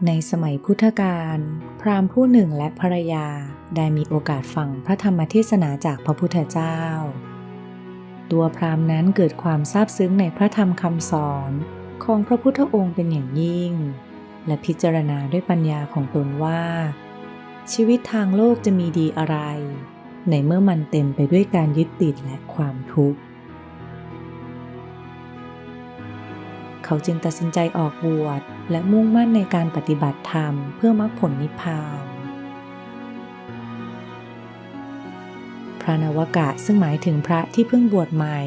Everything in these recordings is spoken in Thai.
ในสมัยพุทธกาลพราหมณ์ผู้หนึ่งและภรรยาได้มีโอกาสฟังพระธรรมเทศนาจากพระพุทธเจ้าตัวพราหมณ์นั้นเกิดความซาบซึ้งในพระธรรมคำสอนของพระพุทธองค์เป็นอย่างยิ่งและพิจารณาด้วยปัญญาของตนว่าชีวิตทางโลกจะมีดีอะไรในเมื่อมันเต็มไปด้วยการยึดติดและความทุกข์เขาจึงตัดสินใจออกบวชและมุ่งมั่นในการปฏิบัติธรรมเพื่อมรรคผลนิพพานพระนวกะซึ่งหมายถึงพระที่เพิ่งบวชใหม่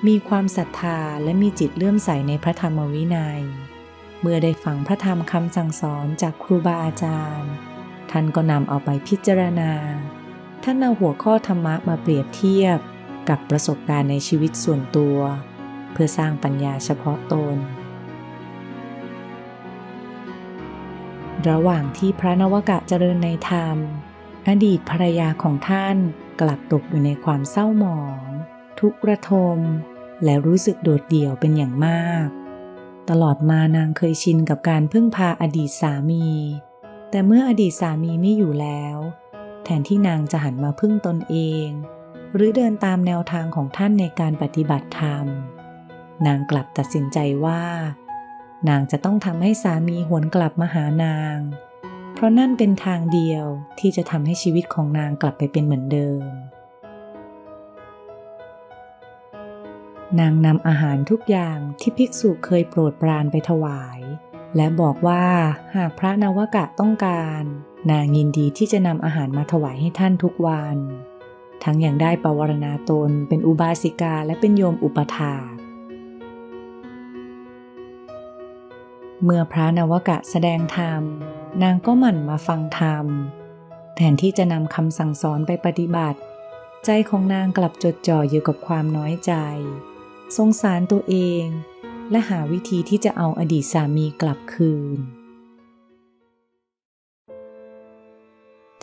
มีความศรัทธาและมีจิตเลื่อมใสในพระธรรมวินัยเมื่อได้ฟังพระธรรมคำสั่งสอนจากครูบาอาจารย์ท่านก็นำเอาไปพิจารณาท่านเอาหัวข้อธรรมะมาเปรียบเทียบกับประสบการณ์ในชีวิตส่วนตัวเพื่อสร้างปัญญาเฉพาะตนระหว่างที่พระนวกะเจริญในธรรมอดีตภรรยาของท่านกลับตกอยู่ในความเศร้าหมองทุกข์ระทมและรู้สึกโดดเดี่ยวเป็นอย่างมากตลอดมานางเคยชินกับการพึ่งพาอดีตสามีแต่เมื่ออดีตสามีไม่อยู่แล้วแทนที่นางจะหันมาพึ่งตนเองหรือเดินตามแนวทางของท่านในการปฏิบัติธรรมนางกลับตัดสินใจว่านางจะต้องทำให้สามีหวนกลับมาหานางเพราะนั่นเป็นทางเดียวที่จะทำให้ชีวิตของนางกลับไปเป็นเหมือนเดิมนางนำอาหารทุกอย่างที่ภิกษุเคยโปรดปรานไปถวายและบอกว่าหากพระนวกะต้องการนางยินดีที่จะนำอาหารมาถวายให้ท่านทุกวันทั้งยังได้ปวารณาตนเป็นอุบาสิกาและเป็นโยมอุปถากเมื่อพระนวกะแสดงธรรมนางก็หมั่นมาฟังธรรมแทนที่จะนำคำสั่งสอนไปปฏิบัติใจของนางกลับจดจ่ออยู่กับความน้อยใจสงสารตัวเองและหาวิธีที่จะเอาอดีตสามีกลับคืน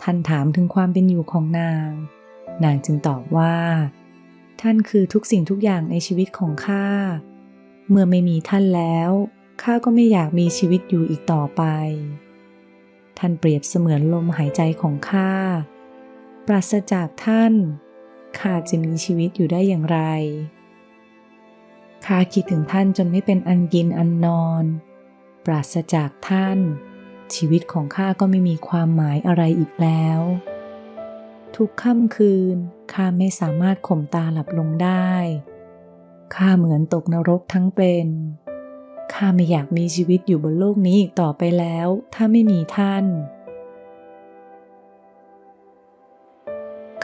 ท่านถามถึงความเป็นอยู่ของนางจึงตอบว่าท่านคือทุกสิ่งทุกอย่างในชีวิตของข้าเมื่อไม่มีท่านแล้วข้าก็ไม่อยากมีชีวิตอยู่อีกต่อไปท่านเปรียบเสมือนลมหายใจของข้าปราศจากท่านข้าจะมีชีวิตอยู่ได้อย่างไรข้าคิดถึงท่านจนไม่เป็นอันกินอันนอนปราศจากท่านชีวิตของข้าก็ไม่มีความหมายอะไรอีกแล้วทุกค่ำคืนข้าไม่สามารถข่มตาหลับลงได้ข้าเหมือนตกนรกทั้งเป็นข้าไม่อยากมีชีวิตอยู่บนโลกนี้อีกต่อไปแล้วถ้าไม่มีท่าน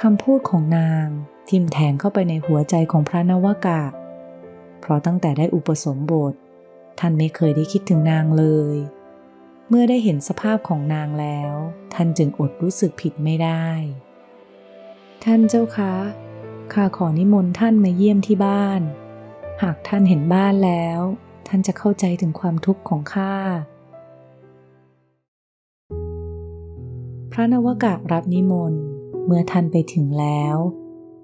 คำพูดของนางทิ่มแทงเข้าไปในหัวใจของพระนวกะเพราะตั้งแต่ได้อุปสมบทท่านไม่เคยได้คิดถึงนางเลยเมื่อได้เห็นสภาพของนางแล้วท่านจึงอดรู้สึกผิดไม่ได้ท่านเจ้าคะข้าขอนิมนต์ท่านมาเยี่ยมที่บ้านหากท่านเห็นบ้านแล้วท่านจะเข้าใจถึงความทุกข์ของข้าพระนวกะรับนิมนต์เมื่อท่านไปถึงแล้ว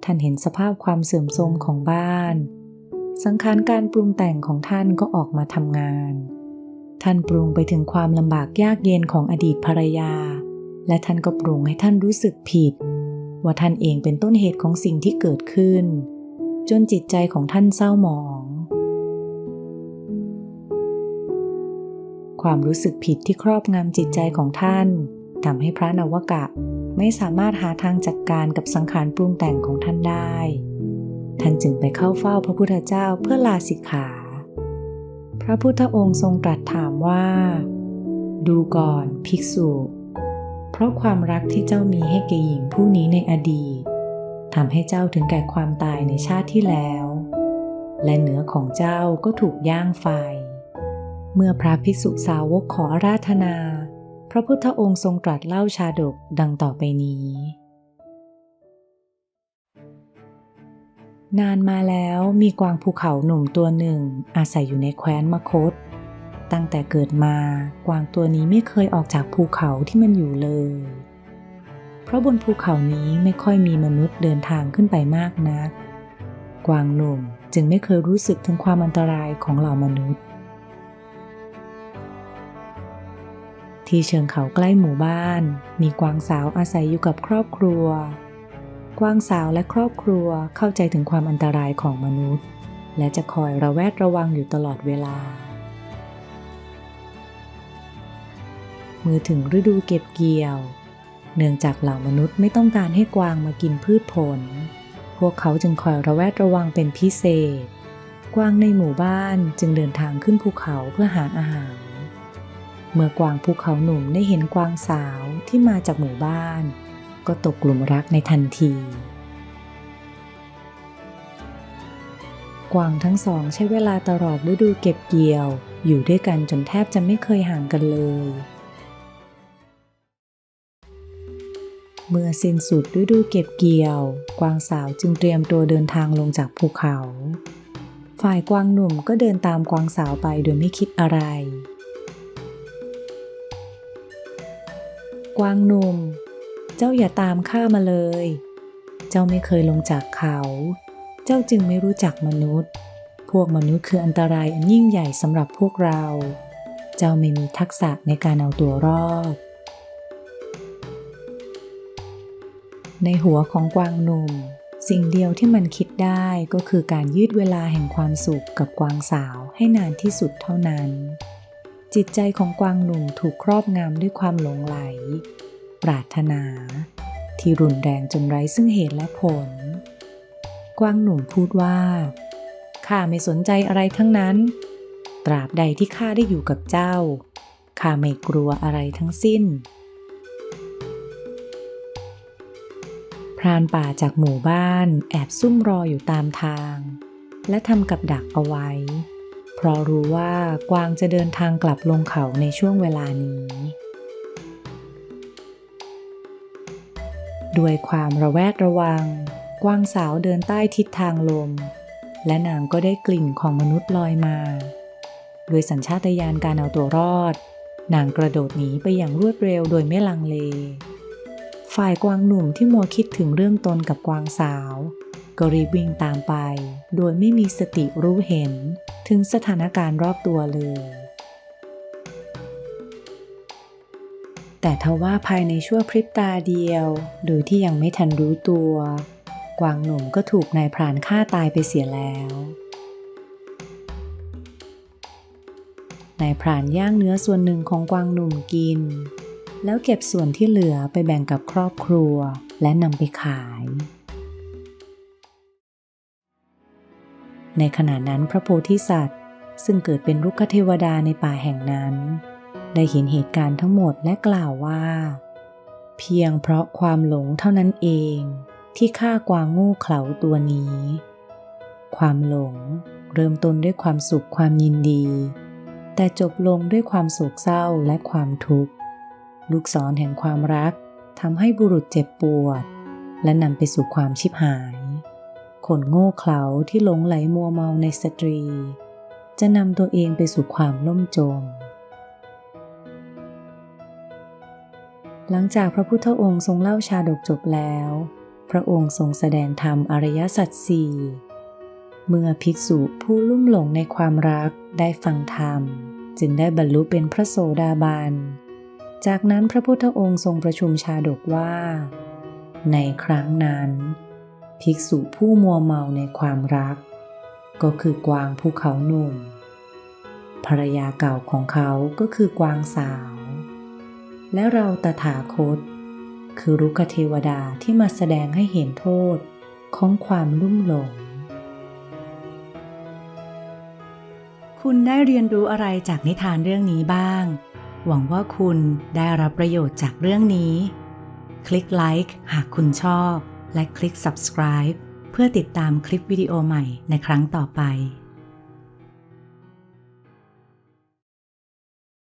ท่านเห็นสภาพความเสื่อมโทรมของบ้านสังขารการปรุงแต่งของท่านก็ออกมาทำงานท่านปรุงไปถึงความลำบากยากเย็นของอดีตภรรยาและท่านก็ปรุงให้ท่านรู้สึกผิดว่าท่านเองเป็นต้นเหตุของสิ่งที่เกิดขึ้นจนจิตใจของท่านเศร้าหมองความรู้สึกผิดที่ครอบงำจิตใจของท่านทำให้พระนวกะไม่สามารถหาทางจัดการกับสังขารปรุงแต่งของท่านได้ท่านจึงไปเข้าเฝ้าพระพุทธเจ้าเพื่อลาสิกขาพระพุทธองค์ทรงตรัสถามว่าดูก่อนภิกษุเพราะความรักที่เจ้ามีให้แก่หญิงผู้นี้ในอดีตทำให้เจ้าถึงแก่ความตายในชาติที่แล้วและเนื้อของเจ้าก็ถูกย่างไฟเมื่อพระภิกษุสาวกขออาราธนาพระพุทธองค์ทรงตรัสเล่าชาดกดังต่อไปนี้นานมาแล้วมีกวางภูเขาหนุ่มตัวหนึ่งอาศัยอยู่ในแคว้นมคธตั้งแต่เกิดมากวางตัวนี้ไม่เคยออกจากภูเขาที่มันอยู่เลยเพราะบนภูเขานี้ไม่ค่อยมีมนุษย์เดินทางขึ้นไปมากนักกวางหนุ่มจึงไม่เคยรู้สึกถึงความอันตรายของเหล่ามนุษย์ ที่เชิงเขาใกล้หมู่บ้านมีกวางสาวอาศัยอยู่กับครอบครัวกวางสาวและครอบครัวเข้าใจถึงความอันตรายของมนุษย์และจะคอยระแวดระวังอยู่ตลอดเวลาเมื่อถึงฤดูเก็บเกี่ยวเนื่องจากเหล่ามนุษย์ไม่ต้องการให้กวางมากินพืชผลพวกเขาจึงคอยระแวดระวังเป็นพิเศษกวางในหมู่บ้านจึงเดินทางขึ้นภูเขาเพื่อหาอาหารเมื่อกวางภูเขาหนุ่มได้เห็นกวางสาวที่มาจากหมู่บ้านก็ตกหลุมรักในทันทีกวางทั้งสองใช้เวลาตลอดฤดูเก็บเกี่ยวอยู่ด้วยกันจนแทบจะไม่เคยห่างกันเลยเมื่อสิ้นสุดฤดูเก็บเกี่ยวกวางสาวจึงเตรียมตัวเดินทางลงจากภูเขาฝ่ายกวางหนุ่มก็เดินตามกวางสาวไปโดยไม่คิดอะไรกวางหนุ่มเจ้าอย่าตามข้ามาเลยเจ้าไม่เคยลงจากเขาเจ้าจึงไม่รู้จักมนุษย์พวกมนุษย์คืออันตรายอันยิ่งใหญ่สำหรับพวกเราเจ้าไม่มีทักษะในการเอาตัวรอดในหัวของกวางหนุ่มสิ่งเดียวที่มันคิดได้ก็คือการยืดเวลาแห่งความสุขกับกวางสาวให้นานที่สุดเท่านั้นจิตใจของกวางหนุ่มถูกครอบงำด้วยความหลงไหลปรารถนาที่รุนแรงจนไร้ซึ่งเหตุและผลกวางหนุ่มพูดว่าข้าไม่สนใจอะไรทั้งนั้นตราบใดที่ข้าได้อยู่กับเจ้าข้าไม่กลัวอะไรทั้งสิ้นพรานป่าจากหมู่บ้านแอบซุ่มรออยู่ตามทางและทำกับดักเอาไว้เพราะรู้ว่ากวางจะเดินทางกลับลงเขาในช่วงเวลานี้ด้วยความระแวดระวังกวางสาวเดินใต้ทิศทางลมและนางก็ได้กลิ่นของมนุษย์ลอยมาด้วยสัญชาตญาณการเอาตัวรอดนางกระโดดหนีไปอย่างรวดเร็วโดยไม่ลังเลฝ่ายกวางหนุ่มที่มัวคิดถึงเรื่องตนกับกวางสาวก็รีบวิ่งตามไปโดยไม่มีสติรู้เห็นถึงสถานการณ์รอบตัวเลยแต่ทว่าภายในชั่วพริบตาเดียวโดยที่ยังไม่ทันรู้ตัวกวางหนุ่มก็ถูกนายพรานฆ่าตายไปเสียแล้วนายพรานย่างเนื้อส่วนหนึ่งของกวางหนุ่มกินแล้วเก็บส่วนที่เหลือไปแบ่งกับครอบครัวและนำไปขายในขณะนั้นพระโพธิสัตว์ซึ่งเกิดเป็นรุกขเทวดาในป่าแห่งนั้นได้เห็นเหตุการณ์ทั้งหมดและกล่าวว่าเพียงเพราะความหลงเท่านั้นเองที่ฆ่ากวางโง่เขลาตัวนี้ความหลงเริ่มต้นด้วยความสุขความยินดีแต่จบลงด้วยความโศกเศร้าและความทุกข์ลูกศรแห่งความรักทำให้บุรุษเจ็บปวดและนำไปสู่ความชิบหายคนโง่เขลาที่หลงไหลมัวเมาในสตรีจะนำตัวเองไปสู่ความล่มจมหลังจากพระพุทธองค์ทรงเล่าชาดกจบแล้วพระองค์ทรงแสดงธรรมอริยสัจสี่เมื่อภิกษุผู้ลุ่มหลงในความรักได้ฟังธรรมจึงได้บรรลุเป็นพระโสดาบันจากนั้นพระพุทธองค์ทรงประชุมชาดกว่าในครั้งนั้นภิกษุผู้มัวเมาในความรักก็คือกวางภูเขาหนุ่มภรรยาเก่าของเขาก็คือกวางสาวและเราตถาคตคือรุกขเทวดาที่มาแสดงให้เห็นโทษของความลุ่มหลงคุณได้เรียนรู้อะไรจากนิทานเรื่องนี้บ้างหวังว่าคุณได้รับประโยชน์จากเรื่องนี้คลิกไลค์หากคุณชอบและคลิก subscribe เพื่อติดตามคลิปวิดีโอใหม่ในครั้งต่อไป